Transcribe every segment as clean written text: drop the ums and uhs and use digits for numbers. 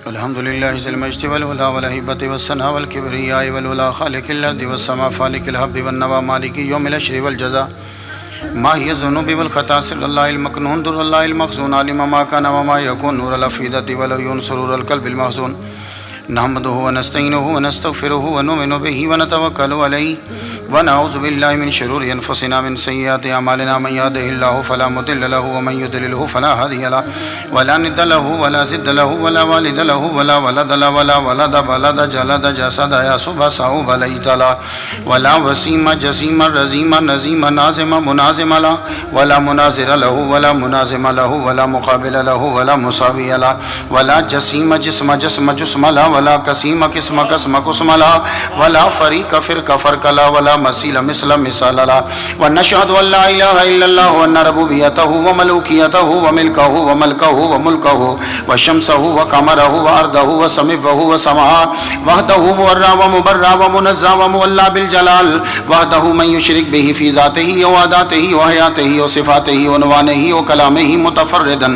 الحمد لله ذي المجد والعلا والهيبة والثناء والكبرياء والولا خالق الأرض والسماء فالق الحب والنوى مالك يوم الأشر والجزاء ماهي الذنوب والخطا سر الله المكنون در الله المخزون علم ما كان وما يكون نور الأفئدة ولعيون سرور القلب المحزون نحمده ونستعينه ونستغفره ونؤمن به ونتوكل عليه ونعوذ بالله من شرور أنفسنا من سيئات أعمالنا من يهده الله فلا مضل له ومن يضلله فلا هادي له ولا ند له ولا زد له ولا والد له ولا ولد له ولا ولد بلد جلد جسد يصب صعوب ليت له ولا وسيم جسيم رزيم نزيم نازم منازم له ولا مناظر له ولا منازم له ولا مقابل له ولا مساوي له ولا جسيم جسم جسم جسم له ولا قسيم قسم قسم قسم له ولا فريق فرق فرق له ولا مثيل مثل مثال له ونشهد أن لا إله إلا الله وأن ربوبيته وملوكيته وملكه وملكه وملكه وشمسه وقمره وأرضه وسمعه وسمعه وحده مورى ومبرى ومنزه ومولى بالجلال وحده من يشرك به في ذاته وعاداته وحياته وصفاته ونوانه وكلامه متفردا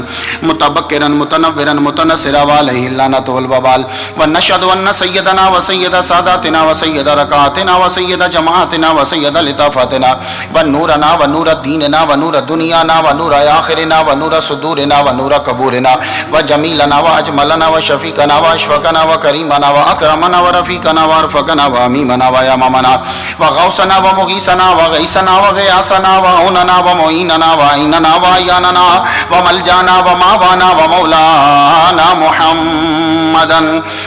متبكرا متنورا متنصرا وعليه اللعنة والوبال ونشهد أن سيدنا وسيد ساداتنا وسيد ركعاتنا وسيد جماعتنا وسيد لطافاتنا ونورنا ونور ديننا ونور دنيانا ونور آخرنا ونور صدورنا ونور قبورنا وجميلنا وأجملنا وشفيقنا وأشفقنا وكريمنا وأكرمنا ورفيقنا وأرفقنا وأميمنا ويمامنا وغوثنا ومغيثنا وغيثنا وغياثنا وعوننا ومعيننا وعيننا وعياننا وملجانا وماوانا ومولانا محمدا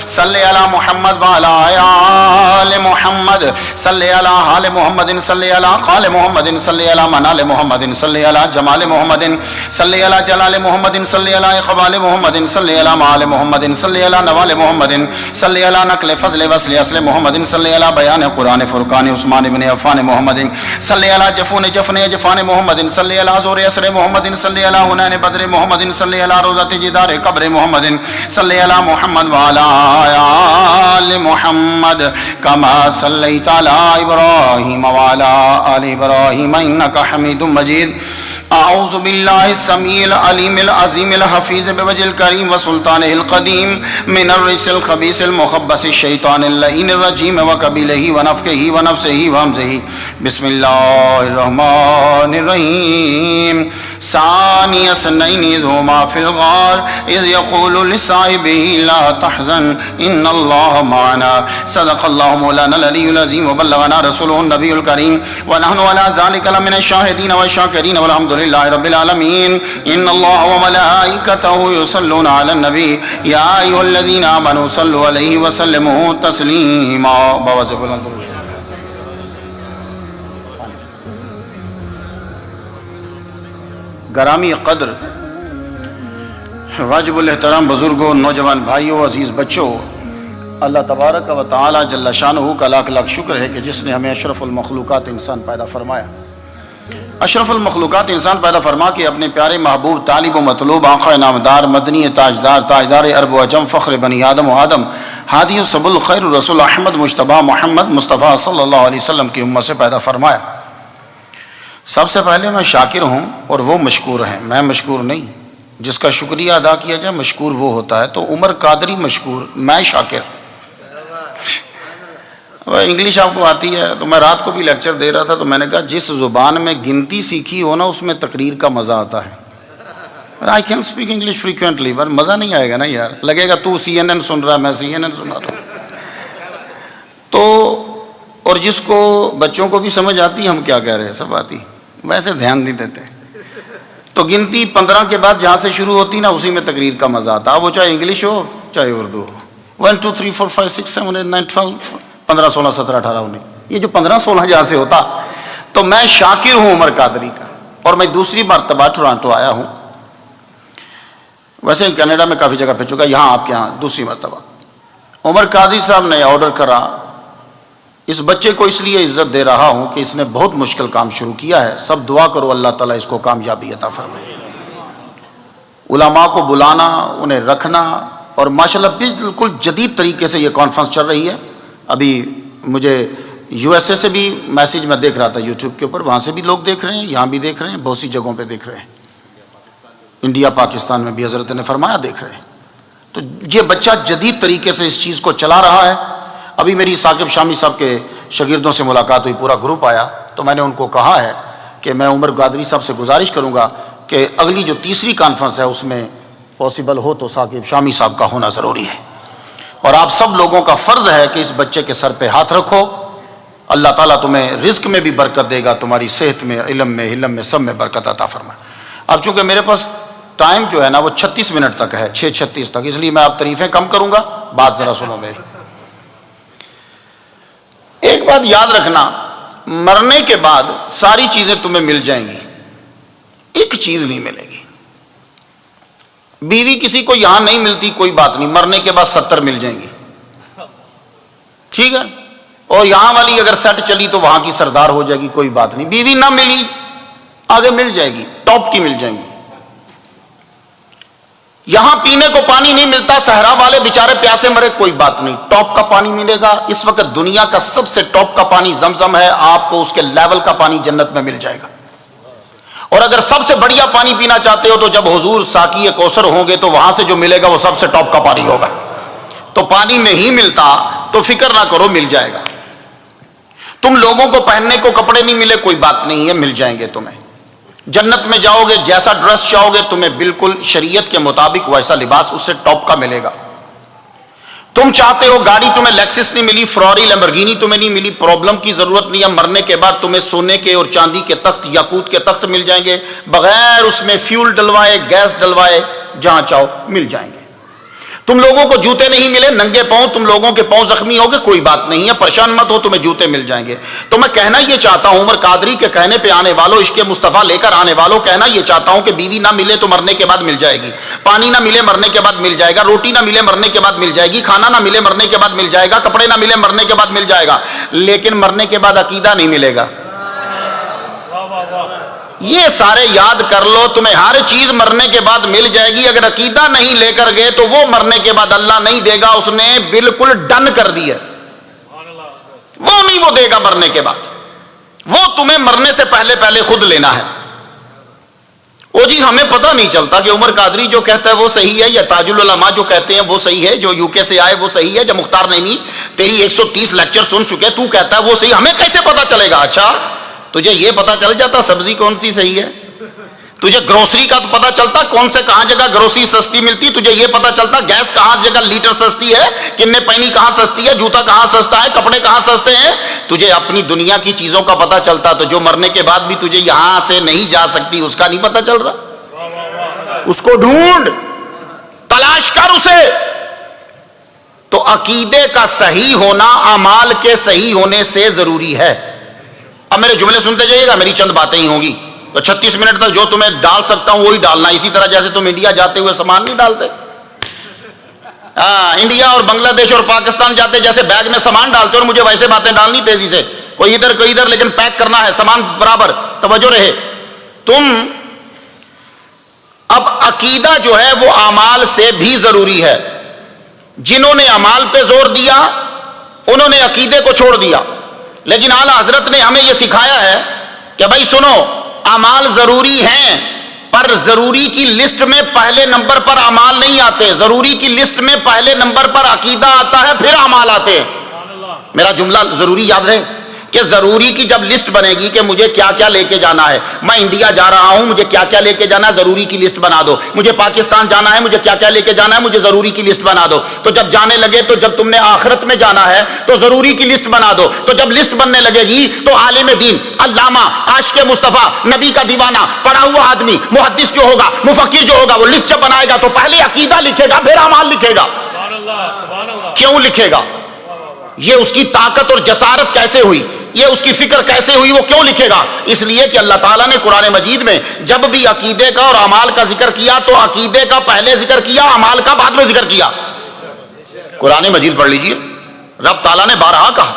صلی علی محمد وعلی آل محمد صلی علی حال محمد صلی علی خال محمد صلی علی منال محمد صلی علی جمال محمد صلی علی جلال محمد صلی علی اقبال محمد صلی علی معال محمد صلی علی نوال محمد صلی علی نقل فضل وصل اصل محمد صلی علی بیان قرآن فرقان عثمان بن عفان محمد صلی علی جفون جفن جفان محمد صلی علی زور اسر محمد صلی علی حنین بدر محمد صلی علی روضت جدار قبر محمد صلی علی محمد وعلی آل محمد كما صليت على إبراهيم وعلى آل إبراهيم إنك حميد مجيد أعوذ بالله السميع العليم العظيم الحفيظ بوجه الكريم وسلطانه القديم من الرجس الخبيث المخبث الشيطان اللعين الرجيم وقبيله ونفخه ونفسه وهمزه بسم الله الرحمن الرحيم ثاني اثنين إذ هما في الغار إذ يقول لصاحبه لا تحزن إن الله معنا صدق الله مولانا العلي العظيم وبلغنا رسوله النبي الكريم ونحن على ذلك لمن الشاهدين والشاكرين والحمد لله رب العالمين إن الله وملائكته يصلون على النبي يا أيها الذين آمنوا صلوا عليه وسلموا تسليما. گرامی قدر واجب الاحترام بزرگوں، نوجوان بھائیوں، عزیز بچوں، اللہ تبارک و تعالی جل شانہ کا لاکھ لاکھ شکر ہے کہ جس نے ہمیں اشرف المخلوقات انسان پیدا فرمایا. اشرف المخلوقات انسان پیدا فرما کے اپنے پیارے محبوب طالب و مطلوب آقا نامدار مدنی تاجدار تاجدار عرب و عجم فخر بنی آدم و آدم ہادی سب الخیر رسول احمد مجتبی محمد مصطفیٰ صلی اللہ علیہ وسلم کی امت سے پیدا فرمایا. سب سے پہلے میں شاکر ہوں اور وہ مشکور ہیں، میں مشکور نہیں. جس کا شکریہ ادا کیا جائے مشکور وہ ہوتا ہے. تو عمر قادری مشکور، میں شاکر. انگلش آپ کو آتی ہے تو میں رات کو بھی لیکچر دے رہا تھا تو میں نے کہا جس زبان میں گنتی سیکھی ہو نا اس میں تقریر کا مزہ آتا ہے. I can speak English frequently پر مزہ نہیں آئے گا نا یار. لگے گا تو CNN سن رہا میں CNN سنا رہا ہوں. تو اور جس کو بچوں کو بھی سمجھ آتی ہم کیا کہہ رہے ہیں سب آتی، ویسے دھیان نہیں دیتے. تو گنتی 15 کے بعد جہاں سے شروع ہوتی نا اسی میں تقریر کا مزہ آتا. وہ چاہے انگلش ہو چاہے اردو ہو. 1 2 3 4 5 6 7 8 9 12 15 16 17 18 19 یہ جو 15 16 جہاں سے ہوتا. تو میں شاکر ہوں عمر قادری کا. اور میں دوسری مرتبہ ٹورانٹو آیا ہوں. ویسے کینیڈا میں کافی جگہ پہ چکا، یہاں آپ کے یہاں دوسری مرتبہ. عمر قادری صاحب نے آرڈر کرا. اس بچے کو اس لیے عزت دے رہا ہوں کہ اس نے بہت مشکل کام شروع کیا ہے. سب دعا کرو اللہ تعالیٰ اس کو کامیابی عطا فرمائے. علماء کو بلانا، انہیں رکھنا، اور ماشاءاللہ بالکل جدید طریقے سے یہ کانفرنس چل رہی ہے. ابھی مجھے یو ایس اے سے بھی میسیج میں دیکھ رہا تھا یوٹیوب کے اوپر، وہاں سے بھی لوگ دیکھ رہے ہیں، یہاں بھی دیکھ رہے ہیں، بہت سی جگہوں پہ دیکھ رہے ہیں، انڈیا پاکستان میں بھی حضرت نے فرمایا دیکھ رہے ہیں۔ تو یہ بچہ جدید طریقے سے اس چیز کو چلا رہا ہے۔ ابھی میری ثاقب شامی صاحب کے شاگردوں سے ملاقات ہوئی، پورا گروپ آیا، تو میں نے ان کو کہا ہے کہ میں عمر قادری صاحب سے گزارش کروں گا کہ اگلی جو تیسری کانفرنس ہے اس میں پاسبل ہو تو ثاقب شامی صاحب کا ہونا ضروری ہے، اور آپ سب لوگوں کا فرض ہے کہ اس بچے کے سر پہ ہاتھ رکھو۔ اللہ تعالیٰ تمہیں رزق میں بھی برکت دے گا، تمہاری صحت میں، علم میں، حلم میں، سب میں برکت عطا فرمائے۔ اب چونکہ میرے پاس ٹائم جو ہے نا وہ 36 منٹ تک ہے، 6:36 تک، اس لیے میں اب تعریفیں کم کروں گا، بات ذرا سنو میری۔ ایک بات یاد رکھنا، مرنے کے بعد ساری چیزیں تمہیں مل جائیں گی، ایک چیز نہیں ملے گی۔ بیوی کسی کو یہاں نہیں ملتی، کوئی بات نہیں، مرنے کے بعد 70 مل جائیں گی، ٹھیک ہے، اور یہاں والی اگر سیٹ چلی تو وہاں کی سردار ہو جائے گی، کوئی بات نہیں۔ بیوی نہ ملی، آگے مل جائے گی، ٹاپ کی مل جائیں گی۔ یہاں پینے کو پانی نہیں ملتا، صحرا والے بیچارے پیاسے مرے، کوئی بات نہیں، ٹاپ کا پانی ملے گا۔ اس وقت دنیا کا سب سے ٹاپ کا پانی زمزم ہے، آپ کو اس کے لیول کا پانی جنت میں مل جائے گا۔ اور اگر سب سے بڑھیا پانی پینا چاہتے ہو تو جب حضور ساقی کوثر ہوں گے تو وہاں سے جو ملے گا وہ سب سے ٹاپ کا پانی ہوگا۔ تو پانی نہیں ملتا تو فکر نہ کرو، مل جائے گا۔ تم لوگوں کو پہننے کو کپڑے نہیں ملے، کوئی بات نہیں ہے، مل جائیں گے تمہیں۔ جنت میں جاؤ گے، جیسا ڈریس چاہو گے تمہیں بالکل شریعت کے مطابق ویسا لباس اس سے ٹاپ کا ملے گا۔ تم چاہتے ہو گاڑی، تمہیں لیکسس نہیں ملی، فراری لیمبرگینی تمہیں نہیں ملی، پرابلم کی ضرورت نہیں ہے۔ مرنے کے بعد تمہیں سونے کے اور چاندی کے تخت، یاقوت کے تخت مل جائیں گے، بغیر اس میں فیول ڈلوائے، گیس ڈلوائے، جہاں چاہو مل جائیں گے۔ تم لوگوں کو جوتے نہیں ملے، ننگے پاؤں، تم لوگوں کے پاؤں زخمی ہو گئے، کوئی بات نہیں ہے، پریشان مت ہو، تمہیں جوتے مل جائیں گے۔ تو میں کہنا یہ چاہتا ہوں، عمر قادری کے کہنے پہ آنے والوں، عشق مصطفیٰ لے کر آنے والوں، کہنا یہ چاہتا ہوں کہ بیوی نہ ملے تو مرنے کے بعد مل جائے گی، پانی نہ ملے مرنے کے بعد مل جائے گا، روٹی نہ ملے مرنے کے بعد مل جائے گی، کھانا نہ ملے مرنے کے بعد مل جائے گا، کپڑے نہ ملے مرنے کے بعد مل جائے گا، لیکن مرنے کے بعد عقیدہ نہیں ملے گا۔ یہ سارے یاد کر لو، تمہیں ہر چیز مرنے کے بعد مل جائے گی، اگر عقیدہ نہیں لے کر گئے تو وہ مرنے کے بعد اللہ نہیں دے گا، اس نے بالکل ڈن کر دی ہے، وہ نہیں وہ دے گا مرنے کے بعد، وہ تمہیں مرنے سے پہلے پہلے خود لینا ہے۔ او جی ہمیں پتہ نہیں چلتا کہ عمر قادری جو کہتا ہے وہ صحیح ہے یا تاج العلماء جو کہتے ہیں وہ صحیح ہے، جو یو کے سے آئے وہ صحیح ہے، جو مختار نعیمی تیری 130 لیکچر سن چکے تو کہتا ہے وہ صحیح، ہمیں کیسے پتہ چلے گا؟ اچھا تجھے یہ پتہ چل جاتا سبزی کون سی صحیح ہے، تجھے گروسری کا تو پتہ چلتا کون سے کہاں جگہ گروسری سستی ملتی، تجھے یہ پتہ چلتا گیس کہاں جگہ لیٹر سستی ہے، کنے پینی کہاں سستی ہے، جوتا کہاں سستا ہے، کپڑے کہاں سستے ہیں، تجھے اپنی دنیا کی چیزوں کا پتہ چلتا، تو جو مرنے کے بعد بھی تجھے یہاں سے نہیں جا سکتی اس کا نہیں پتہ چل رہا؟ اس کو ڈھونڈ، تلاش کر اسے۔ تو عقیدے کا صحیح ہونا اعمال کے صحیح ہونے سے ضروری ہے۔ اب میرے جملے سنتے جائیے گا، میری چند باتیں ہی ہوں گی، تو 36 منٹ تک جو تمہیں ڈال سکتا ہوں وہی ڈالنا، اسی طرح جیسے تم انڈیا جاتے ہوئے سامان نہیں ڈالتے، انڈیا اور بنگلہ دیش اور پاکستان جاتے جیسے بیگ میں سامان ڈالتے، اور مجھے ویسے باتیں ڈالنی تیزی سے، کوئی ادھر کوئی ادھر، لیکن پیک کرنا ہے سامان برابر، توجہ رہے۔ تم اب عقیدہ جو ہے وہ اعمال سے بھی ضروری ہے۔ جنہوں نے اعمال پہ زور دیا انہوں نے عقیدے کو چھوڑ دیا، لیکن اعلیٰ حضرت نے ہمیں یہ سکھایا ہے کہ بھائی سنو، اعمال ضروری ہیں پر ضروری کی لسٹ میں پہلے نمبر پر اعمال نہیں آتے، ضروری کی لسٹ میں پہلے نمبر پر عقیدہ آتا ہے، پھر اعمال آتے ہیں۔ میرا جملہ ضروری یاد رہے کہ ضروری کی جب لسٹ بنے گی کہ مجھے کیا کیا لے کے جانا ہے، میں انڈیا جا رہا ہوں مجھے کیا کیا لے کے جانا ہے، ضروری کی لسٹ بنا دو، مجھے پاکستان جانا ہے مجھے کیا کیا لے کے جانا ہے، مجھے ضروری کی لسٹ بنا دو۔ تو جب جانے لگے تو جب تم نے آخرت میں جانا ہے تو ضروری کی لسٹ بنا دو، تو جب لسٹ بننے لگے گی تو عالم دین، علامہ، عاشق مصطفیٰ، نبی کا دیوانہ، پڑھا ہوا آدمی، محدث جو ہوگا، مفکر جو ہوگا، وہ لسٹ جب بنائے گا تو پہلے عقیدہ لکھے گا پھر اعمال لکھے گا۔ کیوں لکھے گا؟ یہ اس کی طاقت اور جسارت کیسے ہوئی، یہ اس کی فکر کیسے ہوئی، وہ کیوں لکھے گا؟ اس لیے کہ اللہ تعالیٰ نے قرآن مجید میں جب بھی عقیدے کا اور اعمال کا ذکر کیا تو عقیدے کا پہلے ذکر کیا، اعمال کا بعد میں ذکر کیا۔ قرآن مجید پڑھ لیجئے، رب تعالیٰ نے بارہا کہا،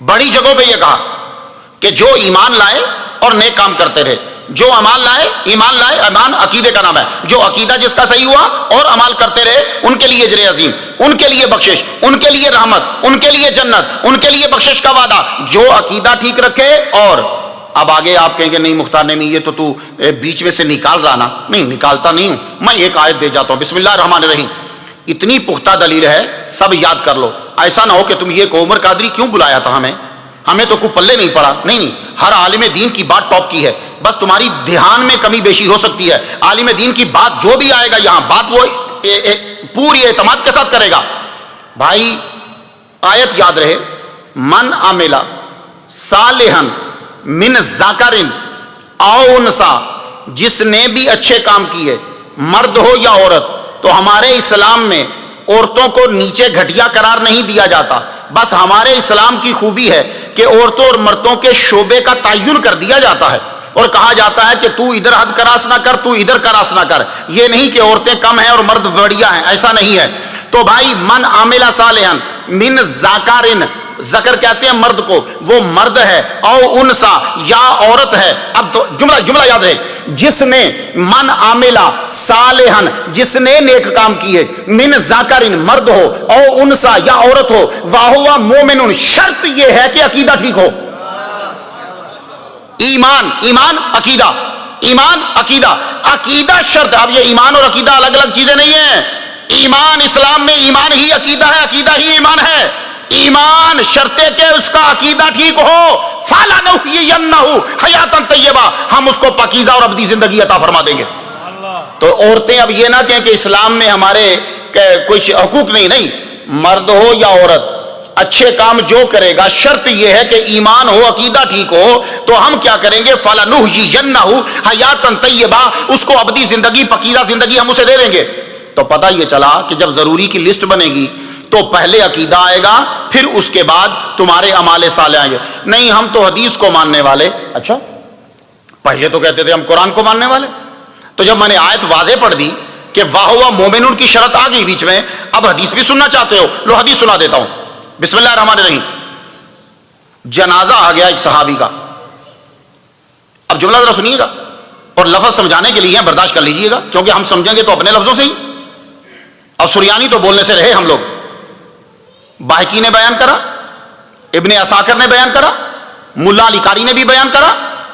بڑی جگہوں پہ یہ کہا کہ جو ایمان لائے اور نیک کام کرتے رہے، جو عمال لائے ایمان لائے، ایمان عقیدے کا نام ہے، جو عقیدہ جس کا صحیح ہوا اور عمال کرتے رہے ان کے لیے اجر عظیم، ان کے لیے بخشش، ان کے لیے رحمت، ان کے لیے جنت، ان کے لیے بخشش کا وعدہ۔ جو عقیدہ ٹھیک رکھے اور اب آگے آپ کہیں گے نہیں مختار نعیمی یہ تو بیچ میں سے نکال رہا نا، نہیں نکالتا نہیں ہوں، میں ایک آیت دے جاتا ہوں، بسم اللہ الرحمن الرحیم۔ اتنی پختہ دلیل ہے، سب یاد کر لو، ایسا نہ ہو کہ تم یہ کہ عمر قادری کیوں بلایا تھا ہمیں تو کوئی پلے نہیں پڑا، نہیں، ہر عالم دین کی بات ٹاپ کی ہے، بس تمہاری دھیان میں کمی بیشی ہو سکتی ہے، عالم دین کی بات جو بھی آئے گا یہاں بات وہ پوری اعتماد کے ساتھ کرے گا۔ بھائی آیت یاد رہے، من عمل صالحا من ذکر او انثی، جس نے بھی اچھے کام کیے مرد ہو یا عورت، تو ہمارے اسلام میں عورتوں کو نیچے گھٹیا قرار نہیں دیا جاتا، بس ہمارے اسلام کی خوبی ہے کہ عورتوں اور مردوں کے شعبے کا تعین کر دیا جاتا ہے اور کہا جاتا ہے کہ تو ادھر حد کراس نہ کر، تو ادھر کراس نہ کر، یہ نہیں کہ عورتیں کم ہیں اور مرد بڑھیا ہیں، ایسا نہیں ہے۔ تو بھائی من عامل صالحا من ذکر، ذکر کہتے ہیں مرد کو، وہ مرد ہے، او انسا یا عورت ہے۔ اب تو جملہ یاد ہے، جس نے من عاملہ صالحا، جس نے نیک کام کیے، من ذکر مرد ہو، او انسا یا عورت ہو، واہوا مومن، شرط یہ ہے کہ عقیدہ ٹھیک ہو۔ ایمان عقیدہ، ایمان عقیدہ، عقیدہ شرط۔ اب یہ ایمان اور عقیدہ الگ الگ چیزیں نہیں ہیں، ایمان اسلام میں ایمان ہی عقیدہ ہے، عقیدہ ہی ایمان ہے۔ ایمان شرط ہے کہ اس کا عقیدہ ٹھیک ہو، فَلَنُحْيِيَنَّهُ حَيَاتًا طَيِّبَةً، ہم اس کو پاکیزہ اور ابدی زندگی عطا فرما دیں گے۔ تو عورتیں اب یہ نہ کہیں کہ اسلام میں ہمارے کوئی حقوق نہیں، مرد ہو یا عورت اچھے کام جو کرے گا، شرط یہ ہے کہ ایمان ہو، عقیدہ ٹھیک ہو، تو ہم کیا کریں گے، فَلَنُحْيِيَنَّهُ حَيَاتًا طَيِّبَةً، اس کو ابدی زندگی، پاکیزہ زندگی ہم اسے دے دیں گے۔ تو پتہ یہ چلا کہ جب ضروری کی لسٹ بنے گی تو پہلے عقیدہ آئے گا، پھر اس کے بعد تمہارے اعمال صالح آئیں گے۔ نہیں ہم تو حدیث کو ماننے والے، اچھا پہلے تو کہتے تھے ہم قرآن کو ماننے والے، تو جب میں نے آیت واضح پڑھ دی کہ واہوا مومنون کی شرط آ گئی بیچ میں، اب حدیث بھی سننا چاہتے ہو، لو حدیث سنا دیتا ہوں، بسم اللہ الرحمن الرحیم۔ جنازہ آ گیا ایک صحابی کا، اب جملہ ذرا سنیے گا اور لفظ سمجھانے کے لیے برداشت کر لیجئے گا، کیونکہ ہم سمجھیں گے تو اپنے لفظوں سے ہی، اور سریانی تو بولنے سے رہے ہم لوگ۔ باہقی نے بیان کرا، ابن عساکر نے بیان کرا، ملا علی قاری نے بھی بیان کرا۔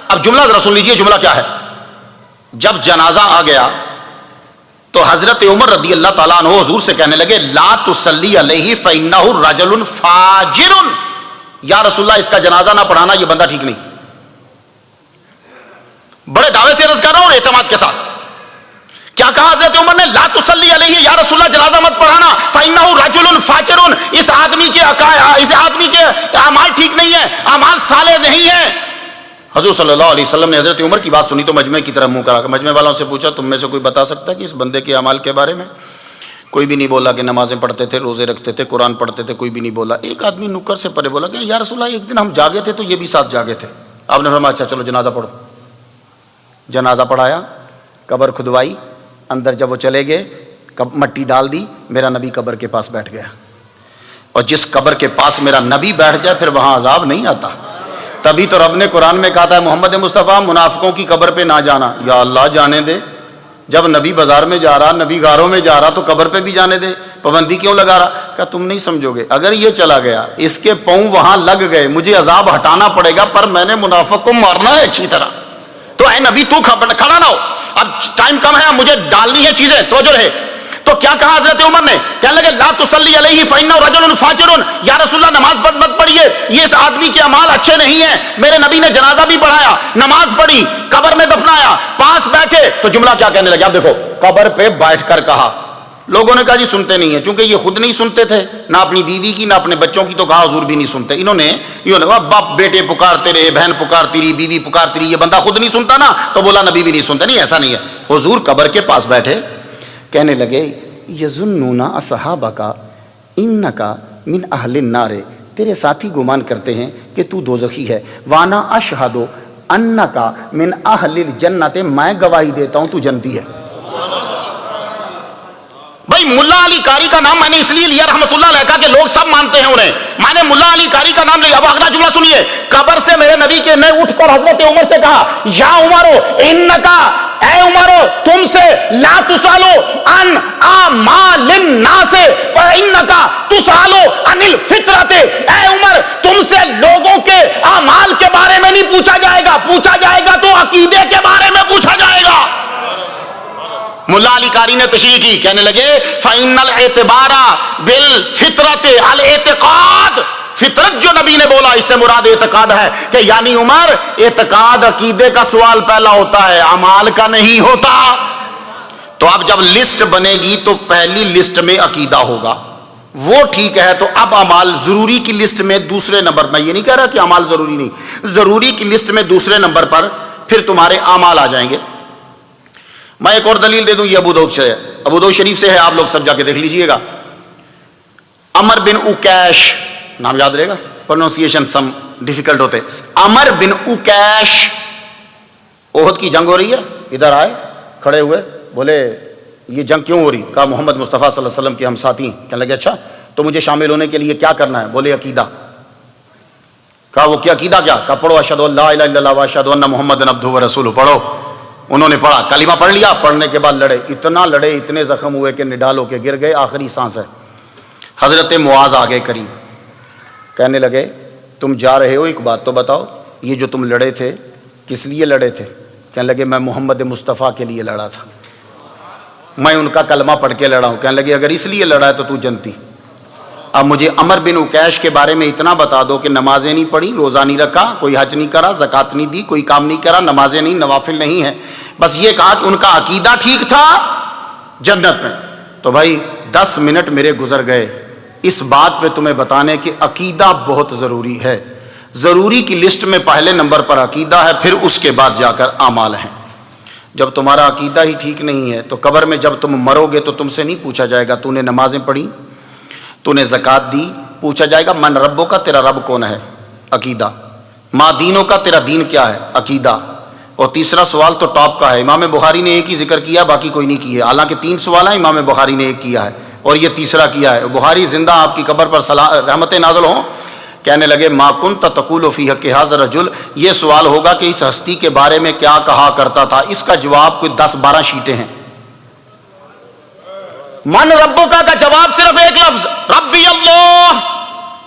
اب جملہ ذرا سن لیجئے، جملہ کیا ہے؟ جب جنازہ آ گیا تو حضرت عمر رضی اللہ تعالیٰ عنہ حضور سے کہنے لگے لا تصلی علیہ فإنہ رجل فاجر، یا رسول اللہ اس کا جنازہ نہ پڑھانا، یہ بندہ ٹھیک نہیں۔ بڑے دعوے سے عرض کر رہا ہوں اور اعتماد کے ساتھ، کیا کہا حضرت عمر نے؟ لا تصلی علیہ، یا رسول اللہ جنازہ مت پڑھانا، فإنہ رجل فاجر، اس آدمی کے اعمال ٹھیک نہیں ہیں، اعمال صالح نہیں ہیں۔ حضور صلی اللہ علیہ وسلم نے حضرت عمر کی بات سنی تو مجمع کی طرف منہ کرا کے مجمع والوں سے پوچھا تم میں سے کوئی بتا سکتا ہے کہ اس بندے کے اعمال کے بارے میں؟ کوئی بھی نہیں بولا کہ نمازیں پڑھتے تھے، روزے رکھتے تھے، قرآن پڑھتے تھے، کوئی بھی نہیں بولا۔ ایک آدمی نکر سے پرے بولا کہ یا رسول اللہ ایک دن ہم جاگے تھے تو یہ بھی ساتھ جاگے تھے۔ آپ نے فرمایا اچھا چلو جنازہ پڑھو۔ جنازہ پڑھایا، قبر کھدوائی، اندر جب وہ چلے گئے مٹی ڈال دی، میرا نبی قبر کے پاس بیٹھ گیا، اور جس قبر کے پاس میرا نبی بیٹھ جائے پھر وہاں عذاب نہیں آتا۔ تبھی تو رب نے قرآن میں کہا تھا محمد مصطفیٰ منافقوں کی قبر پہ نہ جانا، یا اللہ جانے دے، جب نبی بازار میں جا رہا، نبی غاروں میں جا رہا تو قبر پہ بھی جانے دے، پابندی کیوں لگا رہا؟ کہا تم نہیں سمجھو گے، اگر یہ چلا گیا اس کے پاؤں وہاں لگ گئے، مجھے عذاب ہٹانا پڑے گا، پر میں نے منافق کو مارنا ہے اچھی طرح، تو اے نبی تو کھڑا نہ ہو، اب ٹائم کم ہے، مجھے ڈالنی ہے چیزیں، توجہ رہے۔ تو کیا کہا حضرت عمر نے؟ کہنے لگے لا تصلی علیہ فإنہ رجل فاجر، یا رسول اللہ نماز مت پڑھیے، یہ اس آدمی کے اعمال اچھے نہیں ہیں۔ میرے نبی نے جنازہ بھی پڑھایا، نماز پڑھی، قبر میں دفنایا، پاس بیٹھے تو جملہ کیا کہنے لگے؟ اب دیکھو، قبر پہ بیٹھ کر کہا۔ لوگوں نے کہا جی سنتے نہیں ہیں، چونکہ یہ خود نہیں سنتے تھے، نہ اپنی بیوی کی نہ اپنے بچوں کی، تو کہا حضور بھی نہیں سنتے۔ انہوں نے باپ بیٹے پکارتے رہے، بہن پکارتی رہی، بیوی پکارتی رہی، یہ بندہ خود نہیں سنتا نا، تو بولا نبی بھی نہیں سنتا۔ نہیں ایسا نہیں ہے، حضور قبر کے پاس بیٹھے، کہنے لگے یظنون اصحابک انک من اہل النار، تیرے ساتھی گمان کرتے ہیں کہ تو دوزخی ہے، وانا اشہد انک من اہل الجنت، میں گواہی دیتا ہوں تو جنتی ہے۔ بھائی بھائی ملا علی قاری کا نام میں نے اس لیے لیا رحمت اللہ علیہ کا کہ لوگ سب مانتے ہیں انہیں، میں نے ملا علی قاری کا نام لیا۔ اب اگلا جملہ سنیے، قبر سے میرے نبی کے نے اٹھ کر حضرت عمر سے کہا یا عمرو انکا، اے عمرو تم سے لا تسالو عن اعمال الناس فانکا تسالو عن الفطرۃ، اے عمر تم سے لوگوں کے اعمال کے بارے میں نہیں پوچھا جائے گا، پوچھا جائے گا تو عقیدے کے بارے میں پوچھا جائے گا۔ ملا علی قاری نے تشریح کی، کہنے لگے فَإِنَّ الْاعْتِبَارَ بِالْفِطْرَةِ الاعتقاد، فطرت جو نبی نے بولا اس سے مراد اعتقاد ہے، کہ یعنی عمر اعتقاد عقیدے کا سوال پہلا ہوتا ہے، اعمال کا نہیں ہوتا۔ تو اب جب لسٹ بنے گی تو پہلی لسٹ میں عقیدہ ہوگا، وہ ٹھیک ہے، تو اب اعمال ضروری کی لسٹ میں دوسرے نمبر، میں یہ نہیں کہہ رہا کہ اعمال ضروری نہیں، ضروری کی لسٹ میں دوسرے نمبر پر پھر تمہارے اعمال آ جائیں گے۔ میں ایک اور دلیل دے دوں، یہ ابو داؤد سے ہے، ابو داؤد شریف سے ہے، آپ لوگ سب جا کے دیکھ لیجئے گا۔ عمر بن اوکیش، نام یاد رہے گا، پروننسیشن سم ڈیفیکلٹ ہوتے، عمر بن اوکیش، احد کی جنگ ہو رہی ہے، ادھر آئے کھڑے ہوئے، بولے یہ جنگ کیوں ہو رہی؟ کہا محمد مصطفیٰ صلی اللہ علیہ وسلم کے ہم ساتھی ہیں۔ کہنے لگے اچھا تو مجھے شامل ہونے کے لیے کیا کرنا ہے؟ بولے عقیدہ۔ کہا وہ کیا عقیدہ کیا؟ کہا پڑھو اشہد ان لا الہ الا اللہ و اشہد ان محمد عبدہ و رسولہ، پڑھو۔ انہوں نے پڑھا، کلمہ پڑھ لیا، پڑھنے کے بعد لڑے، اتنا لڑے، اتنے زخم ہوئے کہ نڈال ہو کے گر گئے، آخری سانس ہے۔ حضرت معاذ آگے قریب، کہنے لگے تم جا رہے ہو، ایک بات تو بتاؤ، یہ جو تم لڑے تھے کس لیے لڑے تھے؟ کہنے لگے میں محمد مصطفیٰ کے لیے لڑا تھا، میں ان کا کلمہ پڑھ کے لڑا ہوں۔ کہنے لگے اگر اس لیے لڑا ہے تو تو جنتی۔ اب مجھے عمر بن اوکیش کے بارے میں اتنا بتا دو کہ نمازیں نہیں پڑھی، روزہ نہیں رکھا، کوئی حج نہیں کرا، زکوٰۃ نہیں دی، کوئی کام نہیں کرا، نمازیں نہیں، نوافل نہیں ہے، بس یہ کہا کہ ان کا عقیدہ ٹھیک تھا، جنت میں۔ تو بھائی 10 منٹ میرے گزر گئے اس بات پہ تمہیں بتانے کہ عقیدہ بہت ضروری ہے۔ ضروری کی لسٹ میں پہلے نمبر پر عقیدہ ہے، پھر اس کے بعد جا کر اعمال ہیں۔ جب تمہارا عقیدہ ہی ٹھیک نہیں ہے تو قبر میں جب تم مرو گے تو تم سے نہیں پوچھا جائے گا تو نے نمازیں پڑھی، تو نے زکوٰۃ دی، پوچھا جائے گا من ربوں کا، تیرا رب کون ہے؟ عقیدہ۔ ما دینوں کا، تیرا دین کیا ہے؟ عقیدہ۔ اور تیسرا سوال تو ٹاپ کا ہے، امام بخاری نے ایک ہی ذکر کیا، باقی کوئی نہیں کیا، حالانکہ 3 سوال ہیں، امام بخاری نے ایک کیا ہے اور یہ تیسرا کیا ہے۔ بخاری زندہ آپ کی قبر پر رحمتیں نازل ہوں۔ کہنے لگے ما کنت تقول فی حق ھذا الرجل، یہ سوال ہوگا کہ اس ہستی کے بارے میں کیا کہا کرتا تھا، اس کا جواب کوئی 10-12 شیٹیں ہیں۔ من ربوں کا جواب صرف ایک لفظ ربی اللہ،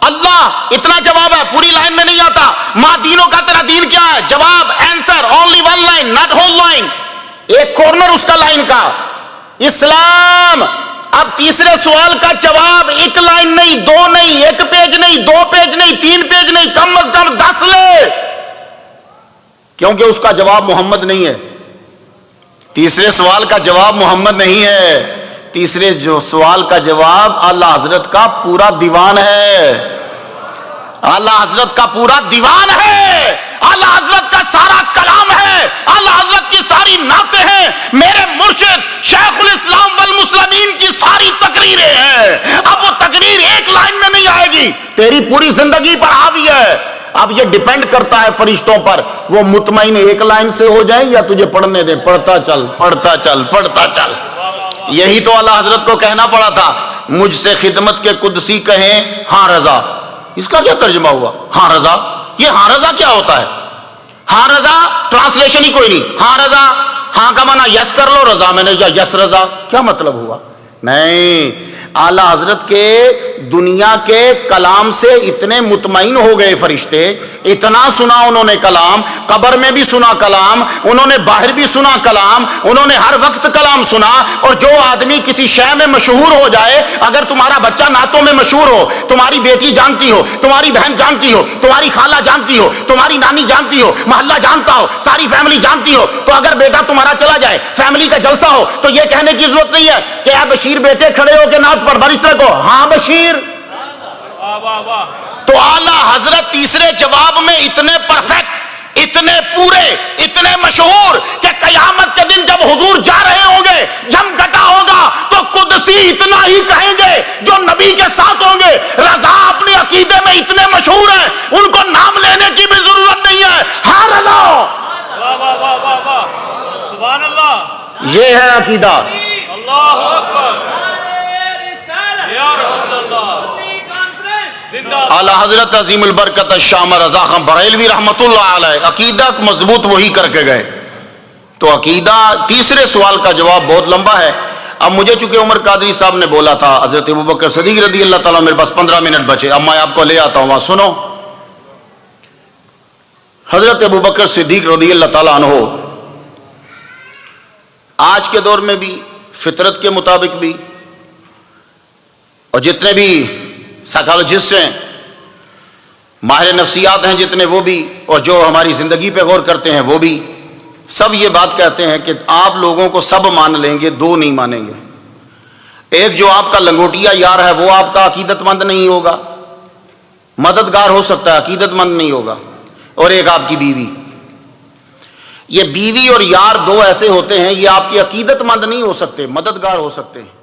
اللہ، اتنا جواب ہے، پوری لائن میں نہیں آتا۔ ما دینوں کا، تیرا دین کیا ہے؟ جواب، answer, only 1 line, naught whole line, ایک کارنر اس کا لائن کا، اسلام۔ اب تیسرے سوال کا جواب 1 لائن نہیں، 2 نہیں، 1 پیج نہیں، 2 پیج نہیں، 3 پیج نہیں، کم از کم 10 لے، کیونکہ اس کا جواب محمد نہیں ہے۔ تیسرے سوال کا جواب محمد نہیں ہے، تیسرے جو سوال کا جواب اعلیٰ حضرت کا پورا دیوان ہے، اعلیٰ حضرت کا پورا دیوان ہے، اعلیٰ حضرت کا سارا کلام ہے، اعلیٰ حضرت کی ساری نعتیں ہیں، میرے مرشد شیخ الاسلام والمسلمین کی ساری تقریریں ہیں۔ اب وہ تقریر 1 لائن میں نہیں آئے گی، تیری پوری زندگی پر حاوی ہے۔ اب یہ ڈیپینڈ کرتا ہے فرشتوں پر، وہ مطمئن 1 لائن سے ہو جائیں یا تجھے پڑھنے دیں، پڑھتا چل، پڑھتا چل، پڑھتا چل۔ یہی تو اعلیٰ حضرت کو کہنا پڑا تھا، مجھ سے خدمت کے قدسی کہیں ہاں رضا۔ اس کا کیا ترجمہ ہوا؟ ہاں رضا، یہ ہاں رضا کیا ہوتا ہے؟ ہاں رضا ٹرانسلیشن ہی کوئی نہیں، ہاں رضا، ہاں کا معنی یس کر لو، رضا میں نے کیا یس رضا، کیا مطلب ہوا؟ نہیں، اعلیٰ حضرت کے دنیا کے کلام سے اتنے مطمئن ہو گئے فرشتے، اتنا سنا انہوں نے کلام، قبر میں بھی سنا کلام، انہوں نے باہر بھی سنا کلام، انہوں نے ہر وقت کلام سنا۔ اور جو آدمی کسی شے میں مشہور ہو جائے، اگر تمہارا بچہ نعتوں میں مشہور ہو، تمہاری بیٹی جانتی ہو، تمہاری بہن جانتی ہو، تمہاری خالہ جانتی ہو، تمہاری نانی جانتی ہو، محلہ جانتا ہو، ساری فیملی جانتی ہو، تو اگر بیٹا تمہارا چلا جائے، فیملی کا جلسہ ہو، تو یہ کہنے کی ضرورت نہیں ہے کہ اے بشیر بیٹے کھڑے ہو کے نعت پر بارشتہ کو ہاں بشیر۔ تو اعلیٰ حضرت تیسرے جواب میں اتنے پرفیکٹ، اتنے پورے، اتنے مشہور کہ قیامت کے دن جب حضور جا رہے ہوں گے، جم گٹا ہوگا تو قدسی اتنا ہی کہیں گے جو نبی کے ساتھ ہوں گے۔ رضا اپنے عقیدے میں اتنے مشہور ہیں، ان کو نام لینے کی بھی ضرورت نہیں ہے، ہاں رضا۔ سبحان اللہ، یہ ہے عقیدہ۔ اللہ اکبر۔ اعلی حضرت عظیم البرکت الشام رضا خان بریلوی رحمت اللہ علیہ عقیدہ مضبوط وہی کر کے گئے. تو عقیدہ تیسرے سوال کا جواب بہت لمبا ہے. اب مجھے چونکہ عمر قادری صاحب نے بولا تھا حضرت ابوبکر صدیق رضی اللہ تعالیٰ، میرے پاس 15 منٹ بچے، اب میں آپ کو لے آتا ہوں وہاں سنو. حضرت ابوبکر صدیق رضی اللہ تعالیٰ عنہ آج کے دور میں بھی فطرت کے مطابق بھی، اور جتنے بھی سائیکالوجسٹ ہیں، ماہر نفسیات ہیں جتنے، وہ بھی، اور جو ہماری زندگی پہ غور کرتے ہیں وہ بھی، سب یہ بات کہتے ہیں کہ آپ لوگوں کو سب مان لیں گے، دو نہیں مانیں گے. ایک جو آپ کا لنگوٹیا یار ہے وہ آپ کا عقیدت مند نہیں ہوگا، مددگار ہو سکتا ہے، عقیدت مند نہیں ہوگا. اور ایک آپ کی بیوی. یہ بیوی اور یار دو ایسے ہوتے ہیں، یہ آپ کی عقیدت مند نہیں ہو سکتے، مددگار ہو سکتے ہیں.